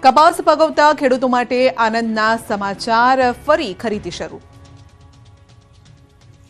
કપાસ પકવતા ખેડૂતો માટે આનંદના સમાચાર, ફરી ખરીદી શરૂ।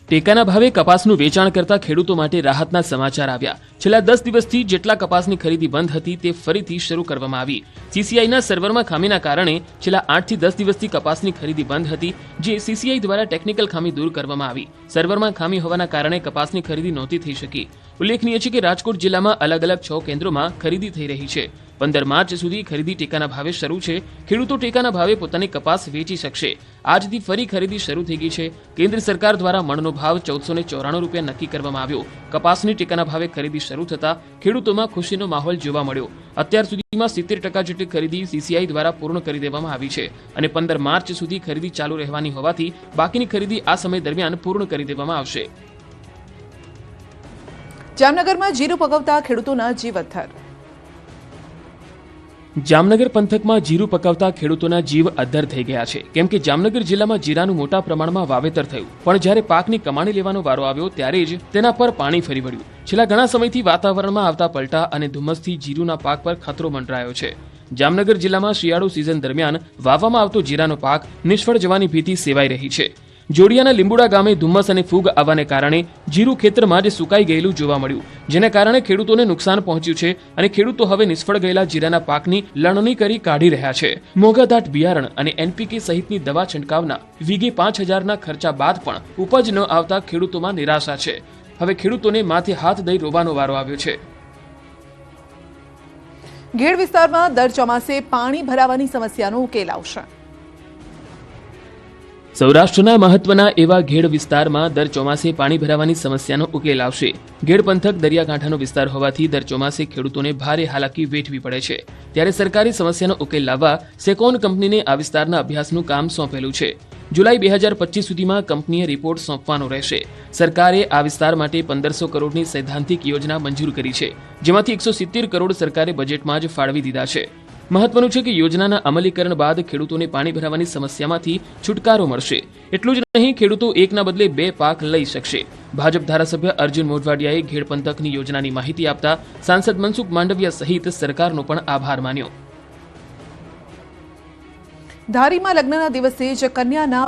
ટેકાના ભાવે કપાસનું વેચાણ કરતા ખેડૂતો માટે રાહતના સમાચાર આવ્યા। છેલ્લા 10 દિવસથી જેટલા કપાસની ખરીદી બંધ હતી તે ફરીથી શરૂ કરવામાં આવી। સીસીઆઈના સર્વરમાં ખામીના કારણે છેલ્લા 8 થી 10 દિવસથી કપાસની ખરીદી બંધ હતી, જે સીસીઆઈ દ્વારા ટેકનિકલ ખામી દૂર કરવામાં આવી। સર્વરમાં ખામી હોવાના કારણે કપાસની ખરીદી નહોતી થઈ શકી। ઉલ્લેખનીય છે કે રાજકોટ જિલ્લામાં અલગ અલગ 6 કેન્દ્રોમાં ખરીદી થઈ રહી છે। 15 માર્ચ સુધી ખરીદી ટેકાના ભાવે શરૂ છે। ખેડૂતો ટેકાના ભાવે પોતાની કપાસ વેચી શકશે। આજથી ફરી ખરીદી શરૂ થઈ ગઈ છે। કેન્દ્ર સરકાર દ્વારા મણનો ભાવ 1494 રૂપિયા નક્કી કરવામાં આવ્યો। કપાસની ટેકાના ભાવે ખરીદી શરૂ થતા ખેડૂતોમાં ખુશીનો માહોલ જોવા મળ્યો। અત્યાર સુધીમાં 70% જેટલી ખરીદી સીસીઆઈ દ્વારા પૂર્ણ કરી દેવામાં આવી છે અને 15 માર્ચ સુધી ખરીદી ચાલુ રહેવાની હોવાથી બાકીની ખરીદી આ સમય દરમિયાન પૂર્ણ કરી દેવામાં આવશે। જામનગરમાં જીરું પકવતા ખેડૂતોના જીવતથર। જામનગર પંથકમાં જીરું પકાવતા ખેડૂતોના જીવ અદ્ધર થઈ ગયા છે, કેમ કે જામનગર જિલ્લામાં જીરાનું મોટા પ્રમાણમાં વાવેતર થયું, પણ જ્યારે પાકની કમાણી લેવાનો વારો આવ્યો ત્યારે જ તેના પર પાણી ફરી વળ્યું। છેલ્લા ઘણા સમયથી વાતાવરણમાં આવતા પલટા અને ધુમ્મસથી જીરુના પાક પર ખતરો મંડરાયો છે। જામનગર જિલ્લામાં શિયાળુ સિઝન દરમિયાન વાવવામાં આવતો જીરાનો પાક નિષ્ફળ જવાની ભીતિ સેવાઈ રહી છે। જોડિયાના લીંબુડા ગામે ધુમ્મસ અને ફૂગ આવવાને કારણે જીરું ખેતરમાં જ સુકાઈ ગયેલું જોવા મળ્યું, જેના કારણે ખેડૂતોને નુકસાન પહોંચ્યું છે અને ખેડૂતો હવે નિષ્ફળ ગયેલા જીરાના પાકની લણણી કરી કાઢી રહ્યા છે। મોંઘાદાટ બિયારણ અને એનપીકે સહિતની દવા છંટકાવના વીઘે 5000ના ખર્ચા બાદ પણ ઉપજ ન આવતા ખેડૂતોમાં નિરાશા છે। હવે ખેડૂતોને માથે હાથ દઈ રોવાનો વારો આવ્યો છે। ગેડ વિસ્તારમાં દર ચોમાસે પાણી ભરાવાની સમસ્યાનો ઉકેલ આવશે। સૌરાષ્ટ્રના મહત્વના એવા ઘેડ વિસ્તારમાં દર ચોમાસે પાણી ભરાવાની સમસ્યાનો ઉકેલ આવશે। ઘેડ પંથક દરિયાકાંઠાનો વિસ્તાર હોવાથી દર ચોમાસે ખેડૂતોને ભારે હાલાકી વેઠવી પડે છે, ત્યારે સરકારી સમસ્યાનો ઉકેલ લાવવા સેકોન કંપનીને આ વિસ્તારના અભ્યાસનું કામ સોંપેલું છે। જુલાઈ 2025 સુધીમાં કંપનીએ રિપોર્ટ સોંપવાનો રહેશે। સરકારે આ વિસ્તાર માટે 1500 કરોડની સૈદ્ધાંતિક યોજના મંજૂર કરી છે, જેમાંથી 170 કરોડ સરકારે બજેટમાં જ ફાળવી દીધા છે। મહત્વનું છે કે યોજનાના અમલીકરણ બાદ ખેડૂતોને પાણી ભરાવાની સમસ્યામાંથી છુટકારો મળશે। એટલું જ નહીં, ખેડૂતો એકના બદલે 2 પાક લઈ શકશે। ભાજપ ધારાસભ્ય અર્જુન મોઢવાડિયાએ ઘેડ પંથકની યોજનાની માહિતી આપતા સાંસદ મનસુખ માંડવિયા સહિત સરકારનો પણ આભાર માન્યો। ધારીમાં લગ્નના દિવસે જ કન્યાના